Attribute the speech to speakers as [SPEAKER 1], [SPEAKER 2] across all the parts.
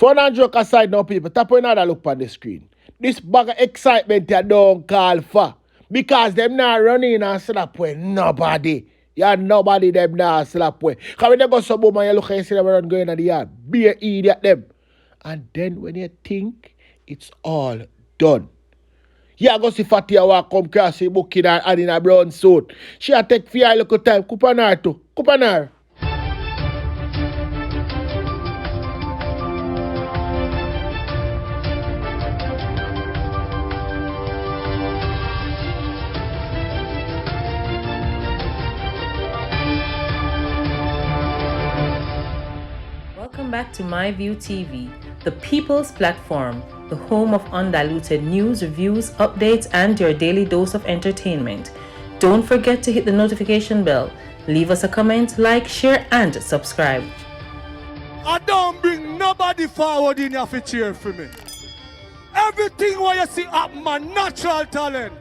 [SPEAKER 1] Fun and joke aside now, people, tap on another look on the screen. This bag of excitement you don't call for. Because them not running and slap with nobody. Yeah, nobody them not slap with. Because when they go some woman, you look and see them run going in the yard. Be an idiot them. And then when you think it's all done. Yeah, go see Fatia walk come cross the booking and in a brown suit. She a take fear a little time. Coupe her too. Coupe her.
[SPEAKER 2] Welcome back to MyView TV, the people's platform, the home of undiluted news, reviews, updates, and your daily dose of entertainment. Don't forget to hit the notification bell, leave us a comment, like, share, and subscribe.
[SPEAKER 3] I don't bring nobody forward in your cheer for me. Everything what you see up my natural talent.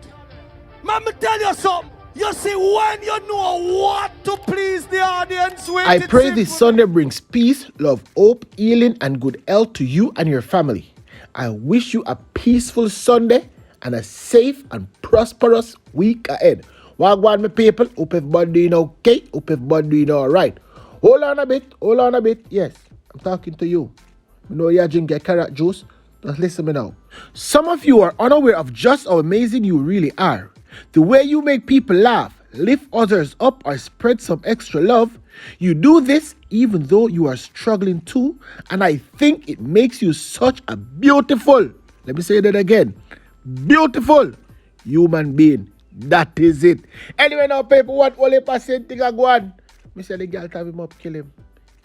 [SPEAKER 3] Man, me tell you something. You see, when you know what to please the audience with,
[SPEAKER 1] I pray this Sunday brings peace, love, hope, healing, and good health to you and your family. I wish you a peaceful Sunday and a safe and prosperous week ahead. Wagwan, my people. Hope everybody doing okay. Hope everybody doing all right. Hold on a bit. Yes, I'm talking to you. You know you drink your carrot juice. Just listen me now. Some of you are unaware of just how amazing you really are. The way you make people laugh, lift others up, or spread some extra love. You do this even though you are struggling too, and I think it makes you such a beautiful, let me say that again, beautiful human being. That is it. Anyway now, people, what only percent thing I go on? Me say the girl tab him up, kill him.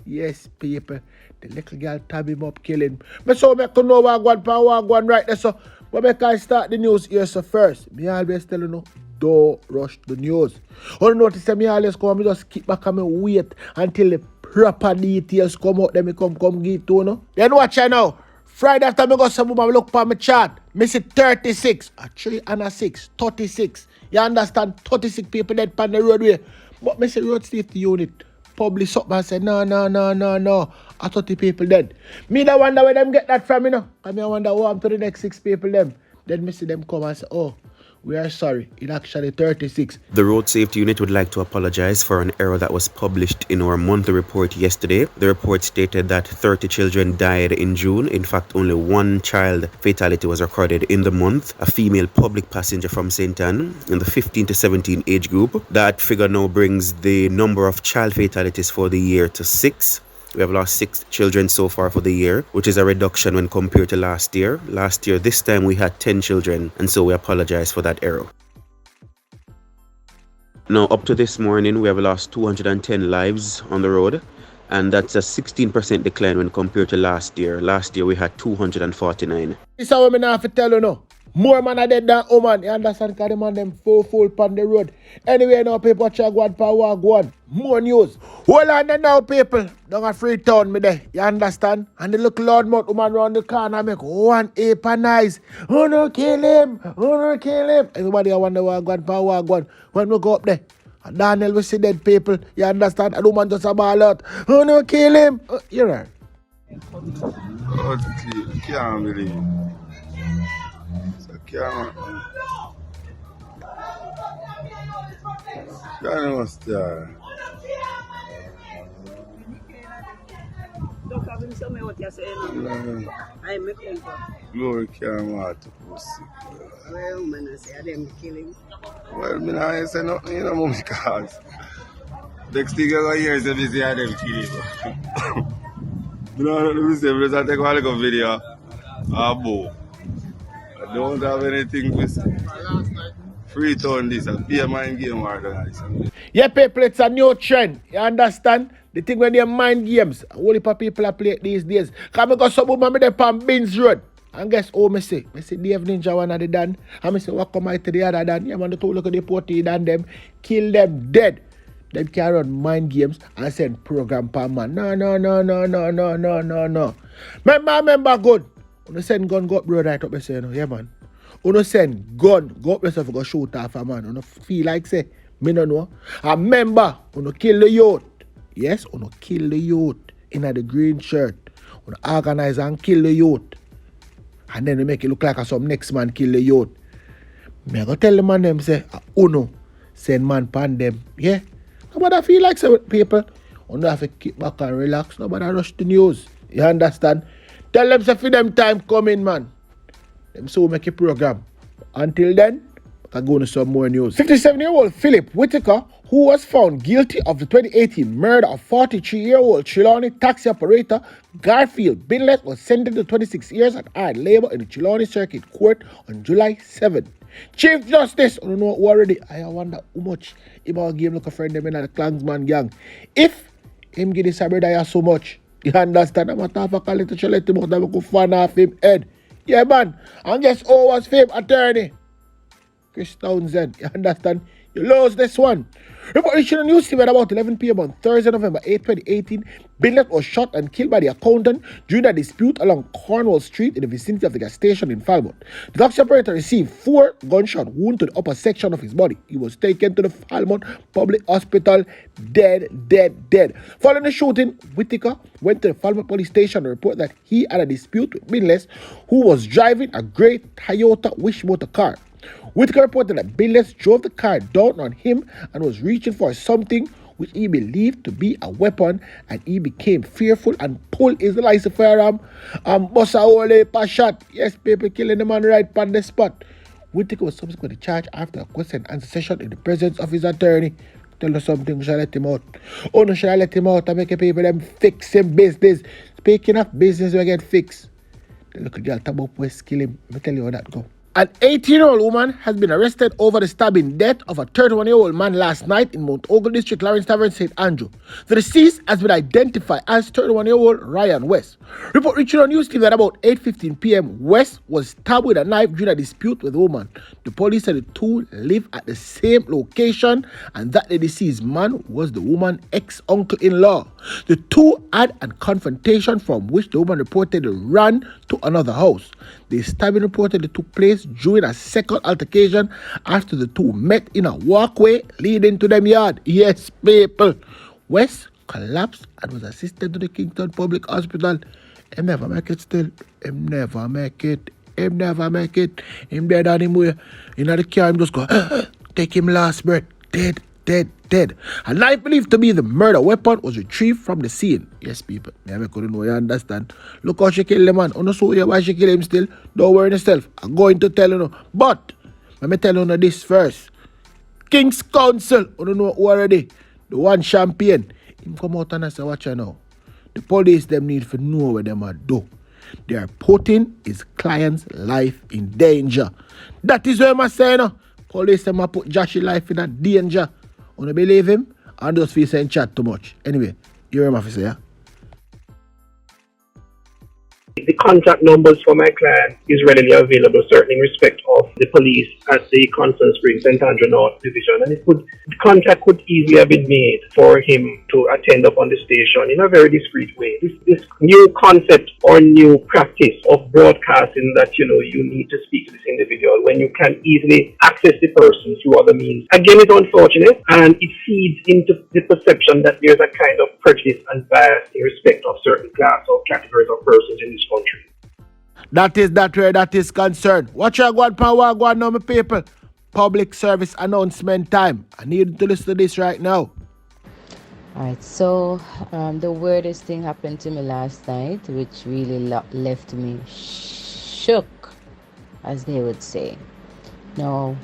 [SPEAKER 1] Yes, people, the little girl tab him up, kill him. But so I can know what I go on right there, so but make I start the news here so first. Me always tell you, don't rush the news. Or notice that me always come, me just keep back and me wait until the proper details come out. Then me come get to you. Then watch it now. Friday after me go some woman look for my chart. Me see 36, a 3 and a 6, 36. You understand? 36 people dead on the roadway. But me say road safety unit publish something and say no. A 30 people dead. Me da wonder where them get that from, you know. And me wonder what happened to the next 6 people them. Then me see them come and say, oh, we are sorry. It's actually 36.
[SPEAKER 4] The Road Safety Unit would like to apologize for an error that was published in our monthly report yesterday. The report stated that 30 children died in June. In fact, only 1 child fatality was recorded in the month, a female public passenger from St. Anne in the 15 to 17 age group. That figure now brings the number of child fatalities for the year to 6. We have lost 6 children so far for the year, which is a reduction when compared to last year. Last year, this time we had 10 children, and so we apologize for that error. Now, up to this morning, we have lost 210 lives on the road, and that's a 16% decline when compared to last year. Last year, we had 249.
[SPEAKER 1] This is how I have to tell you now. More man are dead than woman. You understand? Because the man them full on the road. Anyway, now people watch a go on. More news. Hold on there now, people. Down a Freetown me there. You understand? And the look loudmouth woman round the corner make one ape and eyes. Oh no, kill him. Everybody I wonder what on. When we go up there, and Dornel will see dead people. You understand? And the woman just a ball out. Oh no, kill him. You're right.
[SPEAKER 5] Oh, can't believe it. Can't start.
[SPEAKER 6] Don't have him tell me what you're saying. I make him go.
[SPEAKER 5] Glory can't want to pussy.
[SPEAKER 6] Well, man, I say I didn't kill him.
[SPEAKER 5] Well, I ain't say nothing, you know, mom, because next thing you're going to hear is if you say I didn't kill him. You know, let me say, because I take one little video. I don't have anything to say. Freetown this, a be a mind game or that.
[SPEAKER 1] Yeah, people, it's a new trend. You understand? The thing when they mind games, only for people play it these days. Because I got some woman with them on Binns Road. And guess who I say? I say Dave Ninja one of the Dan. And I say what come out to the other Dan? Yeah, man, the two look at the potty Dan them, kill them dead. Them can run mind games and send program per man. No. Remember good. When you send gun go up road right up there, say, yeah man. When you send gun go up yourself go shoot off a man. When you feel like say, me no know. And remember, when you kill the youth. Yes, when you kill the youth in the green shirt. organize and kill the youth. And then they make it look like some next man kill the youth. Me I go tell the man them say, Uno, send man pan them. Yeah. Nobody feel like say people. Uno have to keep back and relax. Nobody rush the news. You understand? Tell them say for them time coming, man. Them so make a program. Until then, I go to some more news. 57-year-old Philip Whitaker, who was found guilty of the 2018 murder of 43-year-old Trelawney taxi operator Garfield Binlet, was sentenced to 26 years at hard labor in the Trelawney Circuit Court on July 7. Chief Justice, I don't know already. I wonder how much him all game look a friend them in the Klansman gang. If him give this brother so much, you understand? I'm a tough a call it to let him out and go fan off him head. Yeah, man. And guess who was fame attorney? Chris Townsend. You understand? You lose this one. Report reaching the news team at about 11 p.m. on Thursday, November 8, 2018. Binlet was shot and killed by the accountant during a dispute along Cornwall Street in the vicinity of the gas station in Falmouth. The taxi operator received 4 gunshot wounds to the upper section of his body. He was taken to the Falmouth Public Hospital dead. Following the shooting, Whitaker went to the Falmouth police station to report that he had a dispute with Binlet, who was driving a grey Toyota Wish motor car. Whitaker reported that Binlet drove the car down on him and was reaching for something which he believed to be a weapon, and he became fearful and pulled his license firearm and bust a whole heap of shot. Yes, people killing the man right on the spot. Whitaker was subsequently charged after a question and answer session in the presence of his attorney. Tell us something, shall I let him out? Oh no, shall I let him out and make people them fix him business? Speaking of business, we get fixed. The little girl talk about West kill him. Let me tell you how that go. An 18-year-old woman has been arrested over the stabbing death of a 31-year-old man last night in Mount Ogle District, Lawrence Tavern, St. Andrew. The deceased has been identified as 31-year-old Ryan West. Report reaching on news team that about 8:15 p.m. West was stabbed with a knife during a dispute with a woman. The police said the two live at the same location and that the deceased man was the woman's ex-uncle-in-law. The two had a confrontation from which the woman reportedly ran to another house. The stabbing reportedly took place during a second altercation after the two met in a walkway leading to them yard. Yes, people. West collapsed and was assisted to the Kingston Public Hospital. Him never make it still. Him never make it. Him dead anymore. In the car, him just go, take him last breath. Dead. A knife believed to be the murder weapon was retrieved from the scene. Yes, people. I couldn't know you understand. Look how she killed the man. I don't know why she killed him still. Don't worry yourself. I'm going to tell you. But let me tell you this first. King's Council. I don't know already. The one champion. Him come out and say, watch you now. The police them need to know what them are do. They are putting his client's life in danger. That is what I'm saying now. Police them are put Josh's life in a danger. Wanna believe him? And just feel saying chat too much. Anyway, you hear him, officer, yeah?
[SPEAKER 7] The contact numbers for my client is readily available, certainly in respect of the police at the Constance Springs St. Andrew North Division, and the contact could easily have been made for him to attend up on the station in a very discreet way. This new concept or new practice of broadcasting that you need to speak to this individual when you can easily access the person through other means, again, is unfortunate, and it feeds into the perception that there's a kind of prejudice and bias in respect of certain class or categories of persons in this country.
[SPEAKER 1] That is where that is concerned. Watch your go on now, my people. Public service announcement time. I need to listen to this right now.
[SPEAKER 8] Alright, so the weirdest thing happened to me last night, which really left me shook, as they would say. Now,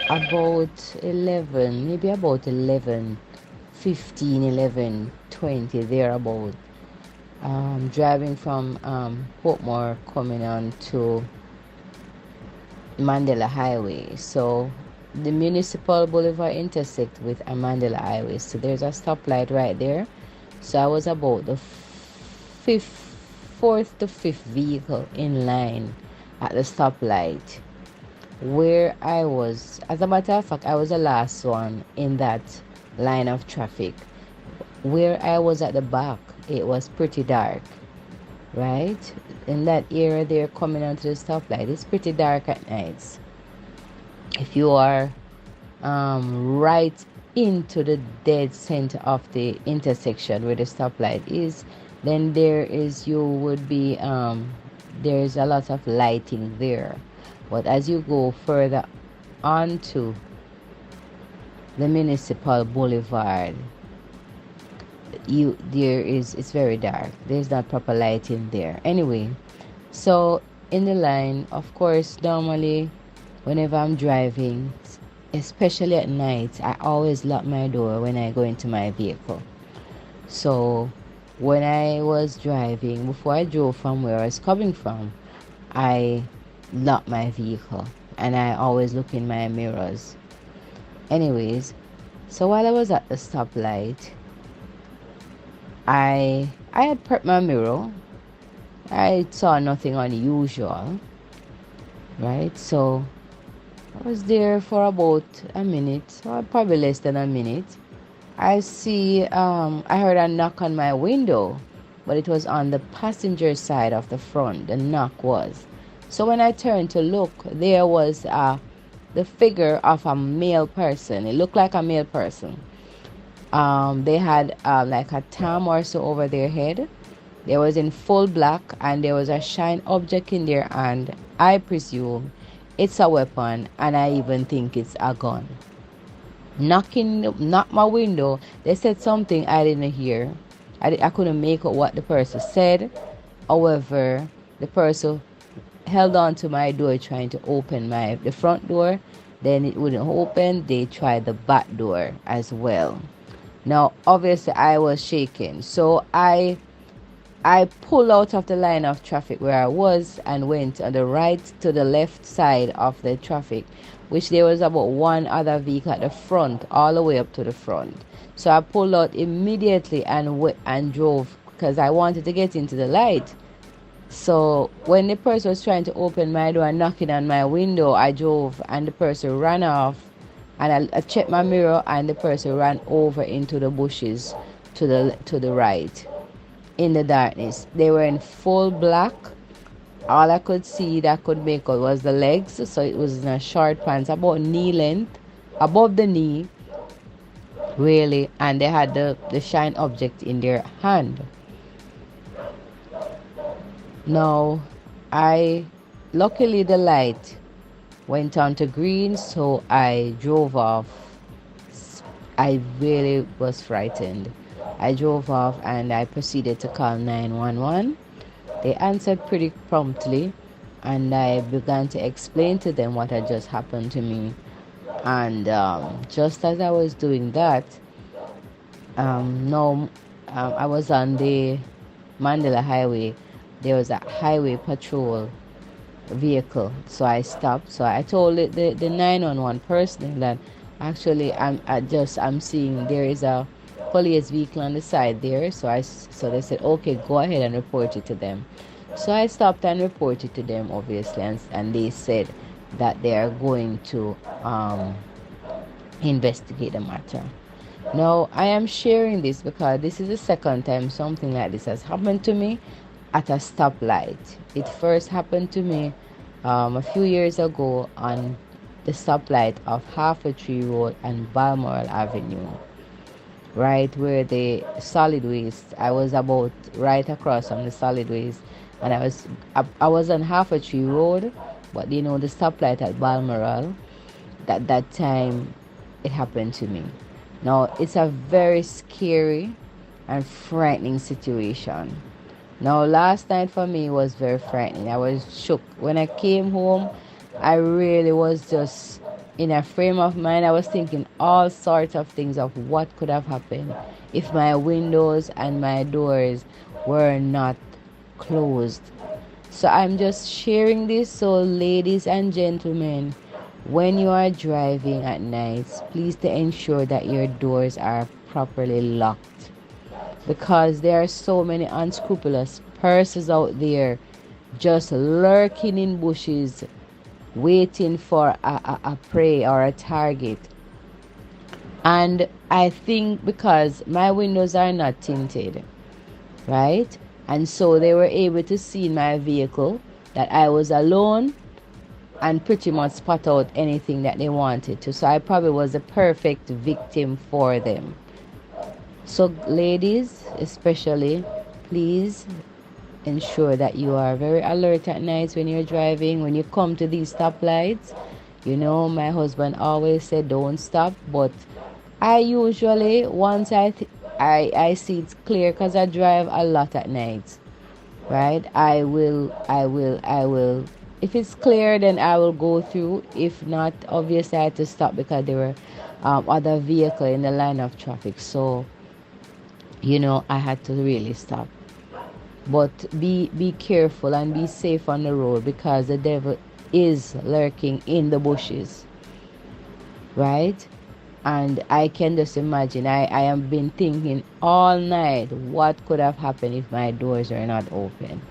[SPEAKER 8] about 11:20 thereabout. Driving from Portmore coming on to Mandela Highway. So the Municipal Boulevard intersect with a Mandela Highway. So there's a stoplight right there. So I was about the fourth to fifth vehicle in line at the stoplight. Where I was, as a matter of fact, I was the last one in that line of traffic. Where I was at the back, it was pretty dark, right? In that area there coming onto the stoplight, it's pretty dark at nights. If you are right into the dead center of the intersection where the stoplight is, Then there is there's a lot of lighting there, but as you go further onto the municipal boulevard, it's very dark. There's not proper lighting there. Anyway, so in the line, of course, normally whenever I'm driving, especially at night, I always lock my door when I go into my vehicle. So when I was driving, before I drove from where I was coming from, I locked my vehicle and I always look in my mirrors. Anyways, so while I was at the stoplight, I had prepped my mirror. I saw nothing unusual, right? So I was there for about a minute, or probably less than a minute. I heard a knock on my window, but it was on the passenger side of the front, the knock was. So when I turned to look, there was the figure of a male person. It looked like a male person. They had like a tam or so over their head. They was in full black, and there was a shine object in their hand. I presume it's a weapon, and I even think it's a gun. Knock my window. They said something I didn't hear. I couldn't make out what the person said. However, the person held on to my door trying to open the front door. Then it wouldn't open. They tried the back door as well. Now, obviously, I was shaking. So I pulled out of the line of traffic where I was and went on the right to the left side of the traffic, which there was about one other vehicle at the front, all the way up to the front. So I pulled out immediately and drove because I wanted to get into the light. So when the person was trying to open my door and knocking on my window, I drove and the person ran off, and I checked my mirror and the person ran over into the bushes to the right in the darkness. They were in full black. All I could see that could make out was the legs, so it was in a short pants about knee length, above the knee, really, and they had the shine object in their hand. Now, luckily the light went on to green, so I drove off. I really was frightened. I drove off and I proceeded to call 911. They answered pretty promptly, and I began to explain to them what had just happened to me. And just as I was doing that, I was on the Mandela Highway. There was a highway patrol vehicle, so I stopped. So I told the 911 person that actually I'm seeing there is a police vehicle on the side there. So they said, okay, go ahead and report it to them. So I stopped and reported to them, obviously, and they said that they are going to investigate the matter. Now, I am sharing this because this is the second time something like this has happened to me at a stoplight. It first happened to me a few years ago on the stoplight of Half-a-Tree Road and Balmoral Avenue, right where the solid waste. I was about right across from the solid waste, and I was on Half-a-Tree Road, but the stoplight at Balmoral. That time it happened to me. Now, it's a very scary and frightening situation. Now, last night for me was very frightening. I was shook. When I came home, I really was just in a frame of mind. I was thinking all sorts of things of what could have happened if my windows and my doors were not closed. So I'm just sharing this. So ladies and gentlemen, when you are driving at night, please to ensure that your doors are properly locked, because there are so many unscrupulous persons out there just lurking in bushes, waiting for a prey or a target. And I think because my windows are not tinted, right? And so they were able to see in my vehicle that I was alone and pretty much spot out anything that they wanted to. So I probably was the perfect victim for them. So ladies, especially, please ensure that you are very alert at night when you're driving, when you come to these stoplights. You know, my husband always said don't stop, but I usually, once I see it's clear, because I drive a lot at night, right? I will. If it's clear, then I will go through. If not, obviously I had to stop because there were other vehicles in the line of traffic. So, you know, I had to really stop. But be careful and be safe on the road, because the devil is lurking in the bushes, right? And I can just imagine, I have been thinking all night, what could have happened if my doors are not open?